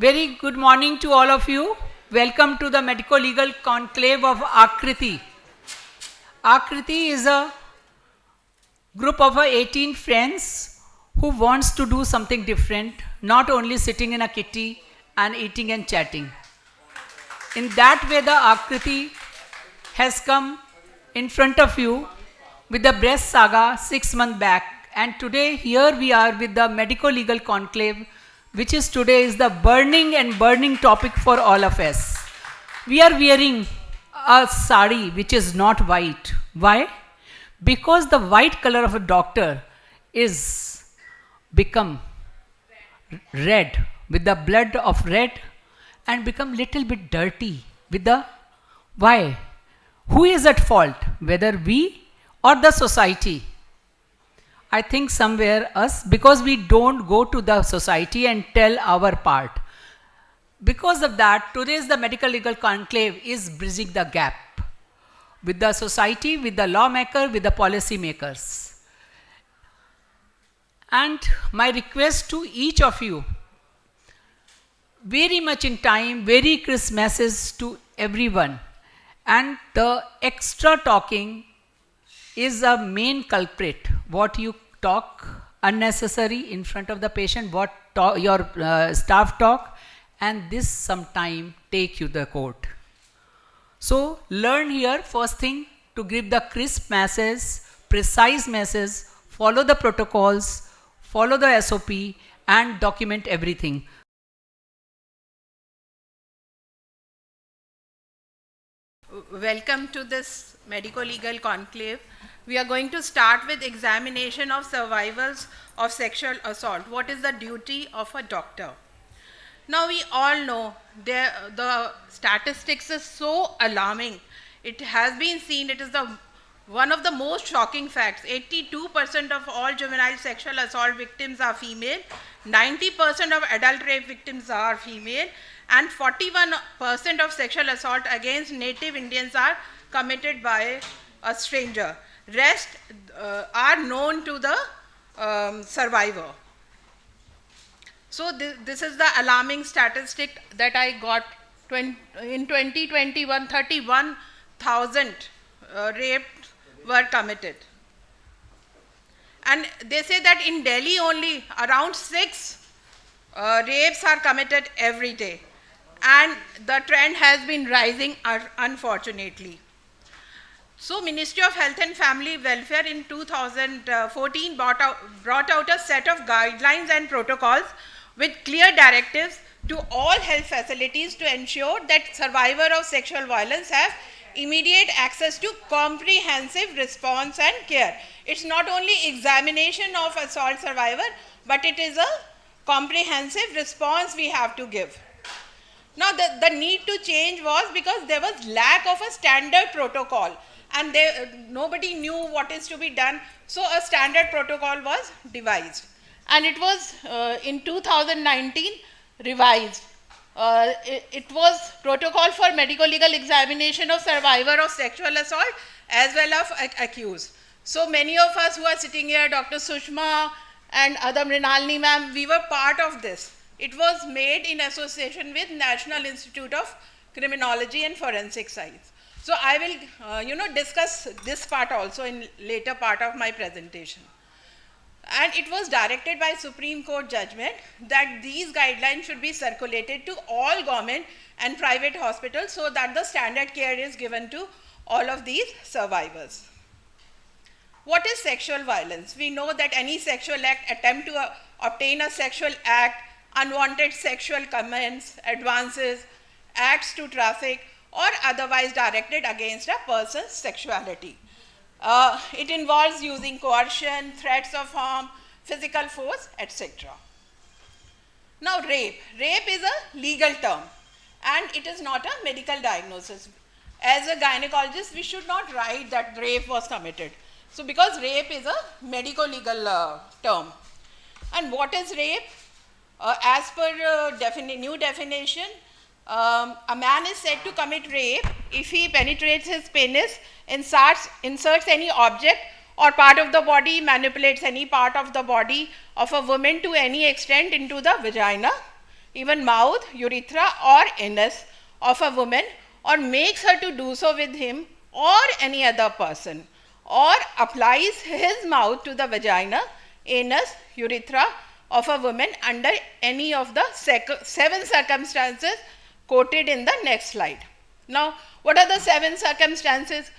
Very good morning to all of you. Welcome to the Medico-Legal Conclave of Akriti. Akriti is a group of 18 friends who wants to do something different, not only sitting in a kitty and eating and chatting. In that way, the Akriti has come in front of you with the breast saga 6 months back, and today here we are with the Medico-Legal Conclave, which is today is the burning topic for all of us. We are wearing a sari which is not white. Why? Because the white color of a doctor is become red with the blood of red and become little bit dirty with the why? Who is at fault? Whether we or the society? I think somewhere us, because we don't go to the society and tell our part. Because of that, today's the Medical Legal Conclave is bridging the gap with the society, with the lawmaker, with the policy makers. And my request to each of you, very much in time, very crisp message to everyone. And the extra talking is a main culprit. What you talk unnecessary in front of the patient, what your staff talk, and this sometime take you to the court. So learn here first thing to give the crisp message, precise message, follow the protocols, follow the SOP and document everything. Welcome to this Medico-Legal Conclave. We are going to start with examination of survivors of sexual assault. What is the duty of a doctor? Now we all know the statistics is so alarming. It has been seen, it is one of the most shocking facts. 82% of all juvenile sexual assault victims are female, 90% of adult rape victims are female, and 41% of sexual assault against native Indians are committed by a stranger. Rest are known to the survivor. So this is the alarming statistic that I got. In 2021, 31,000 rapes were committed. And they say that in Delhi only around 6 rapes are committed every day. And the trend has been rising, unfortunately. So Ministry of Health and Family Welfare in 2014 brought out a set of guidelines and protocols with clear directives to all health facilities to ensure that survivors of sexual violence have immediate access to comprehensive response and care. It's not only examination of assault survivor, but it is a comprehensive response we have to give. Now the need to change was because there was lack of a standard protocol and nobody knew what is to be done. So a standard protocol was devised and it was in 2019 revised. It was protocol for medical legal examination of survivor of sexual assault as well as accused. So many of us who are sitting here, Dr. Sushma and Adam Rinalini ma'am, we were part of this. It was made in association with National Institute of Criminology and Forensic Science. So I will discuss this part also in later part of my presentation. And it was directed by Supreme Court judgment that these guidelines should be circulated to all government and private hospitals so that the standard care is given to all of these survivors. What is sexual violence? We know that any sexual act, attempt to obtain a sexual act, unwanted sexual comments, advances, acts to traffic, or otherwise directed against a person's sexuality. It involves using coercion, threats of harm, physical force, etc. Now rape. Rape is a legal term and it is not a medical diagnosis. As a gynecologist, we should not write that rape was committed. So because rape is a medico-legal term. And what is rape? As per new definition, a man is said to commit rape if he penetrates his penis, inserts any object or part of the body, manipulates any part of the body of a woman to any extent into the vagina, even mouth, urethra or anus of a woman, or makes her to do so with him or any other person, or applies his mouth to the vagina, anus, urethra of a woman under any of the 7 circumstances quoted in the next slide. Now, what are the 7 circumstances?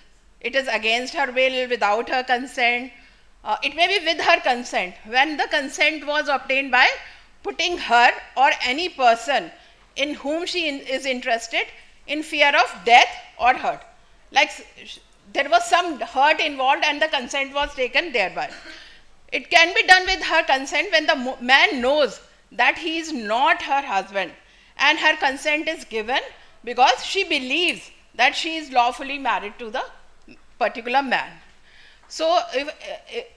It is against her will, without her consent. It may be with her consent, when the consent was obtained by putting her or any person in whom she is interested in fear of death or hurt. Like there was some hurt involved and the consent was taken thereby. It can be done with her consent when the man knows that he is not her husband and her consent is given because she believes that she is lawfully married to the particular man. So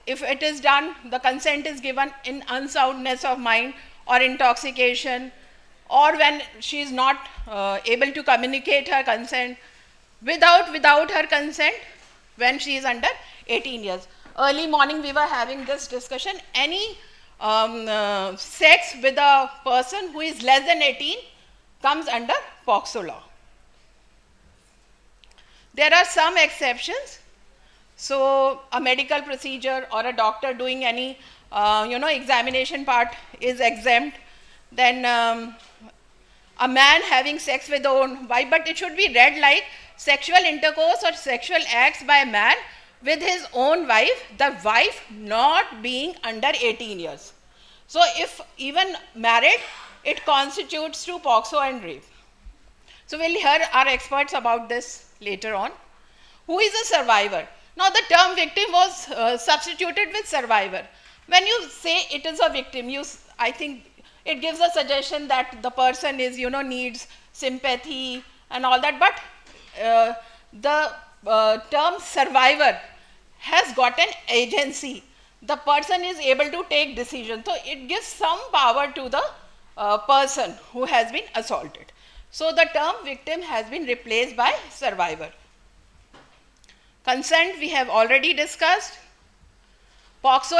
if it is done, the consent is given in unsoundness of mind or intoxication, or when she is not able to communicate her consent, without her consent, when she is under 18 years. Early morning we were having this discussion. Any sex with a person who is less than 18 comes under POCSO law. There are some exceptions. So a medical procedure or a doctor doing any examination part is exempt. Then a man having sex with own wife, but it should be read like sexual intercourse or sexual acts by a man with his own wife, the wife not being under 18 years. So if even married, it constitutes to POCSO and rape. So we'll hear our experts about this later on. Who is a survivor? Now the term victim was substituted with survivor. When you say it is a victim, I think it gives a suggestion that the person is, needs sympathy and all that, but the term survivor has got an agency. The person is able to take decisions. So it gives some power to the person who has been assaulted. So the term victim has been replaced by survivor. Consent we have already discussed. POCSO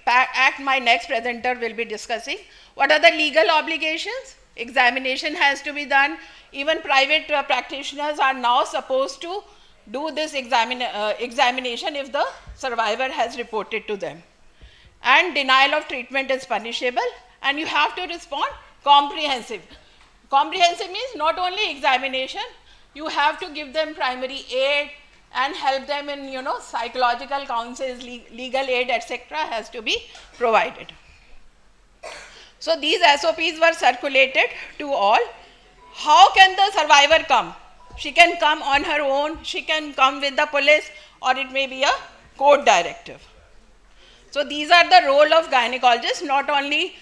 Act, my next presenter will be discussing. What are the legal obligations? Examination has to be done. Even private practitioners are now supposed to do this examination if the survivor has reported to them. And denial of treatment is punishable, and you have to respond comprehensive. Comprehensive means not only examination, you have to give them primary aid and help them in psychological counsels, legal aid, etc. has to be provided. So these SOPs were circulated to all. How can the survivor come? She can come on her own, she can come with the police, or it may be a court directive. So these are the role of gynecologists, not only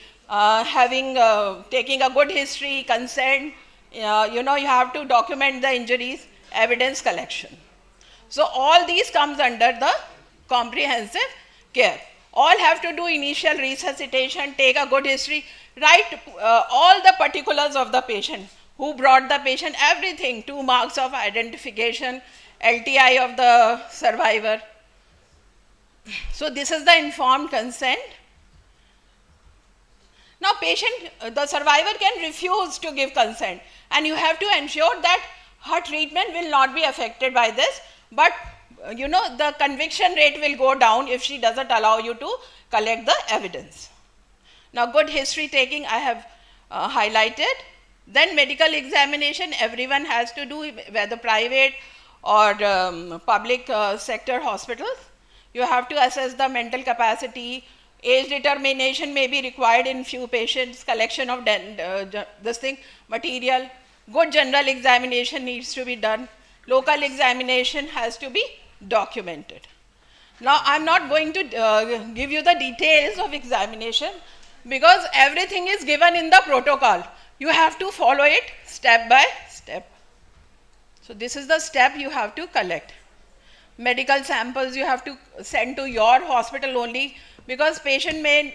taking a good history, consent, you have to document the injuries, evidence collection. So all these comes under the comprehensive care. All have to do initial resuscitation, take a good history, write all the particulars of the patient, who brought the patient, everything, 2 marks of identification, LTI of the survivor. So this is the informed consent. Now the survivor can refuse to give consent, and you have to ensure that her treatment will not be affected by this, but the conviction rate will go down if she doesn't allow you to collect the evidence. Now good history taking I have highlighted. Then medical examination everyone has to do, whether private or public sector hospitals. You have to assess the mental capacity. Age determination may be required in few patients, collection of material. Good general examination needs to be done. Local examination has to be documented. Now I am not going to give you the details of examination because everything is given in the protocol. You have to follow it step by step. So this is the step you have to collect. Medical samples you have to send to your hospital only, because patient may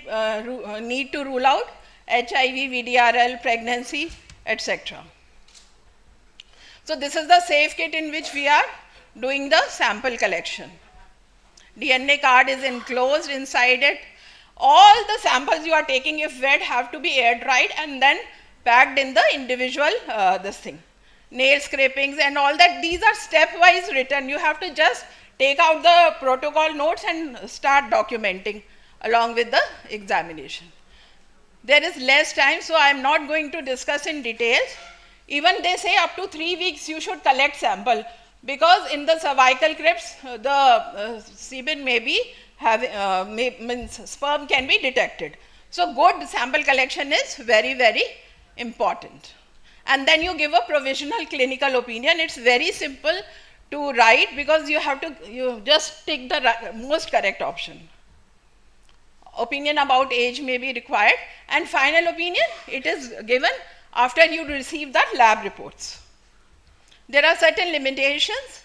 need to rule out HIV, VDRL, pregnancy, etc. So this is the safe kit in which we are doing the sample collection. DNA card is enclosed inside it. All the samples you are taking, if wet, have to be air dried and then packed in the individual this thing. Nail scrapings and all that, these are stepwise written. You have to just take out the protocol notes and start documenting along with the examination. There is less time, so I am not going to discuss in details. Even they say up to 3 weeks you should collect sample, because in the cervical crypts the semen may be means sperm can be detected. So good sample collection is very, very important. And then you give a provisional clinical opinion. It's very simple to write, because you just take the most correct option. Opinion about age may be required, and final opinion, it is given after you receive the lab reports. There are certain limitations.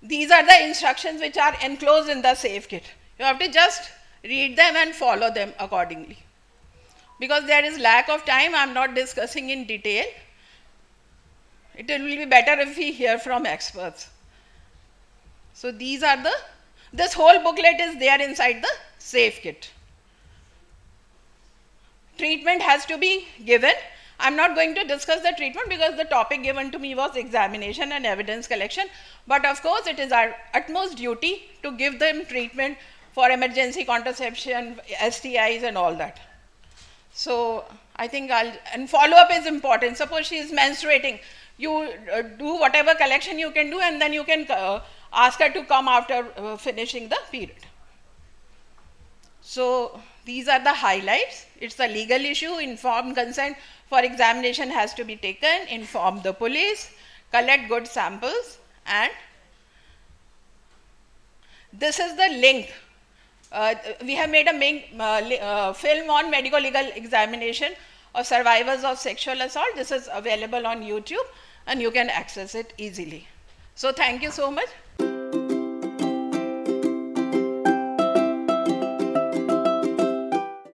These are the instructions which are enclosed in the safe kit. You have to just read them and follow them accordingly. Because there is lack of time, I am not discussing in detail. It will be better if we hear from experts. So these are this whole booklet is there inside the safe kit. Treatment has to be given. I am not going to discuss the treatment, because the topic given to me was examination and evidence collection. But of course, it is our utmost duty to give them treatment for emergency contraception, STIs and all that. So I think and follow-up is important. Suppose she is menstruating, you do whatever collection you can do, and then you can ask her to come after finishing the period. So these are the highlights. It's a legal issue. Informed consent for examination has to be taken. Inform the police. Collect good samples. And this is the link. We have made a film on medical legal examination of survivors of sexual assault. This is available on YouTube, and you can access it easily. So thank you so much.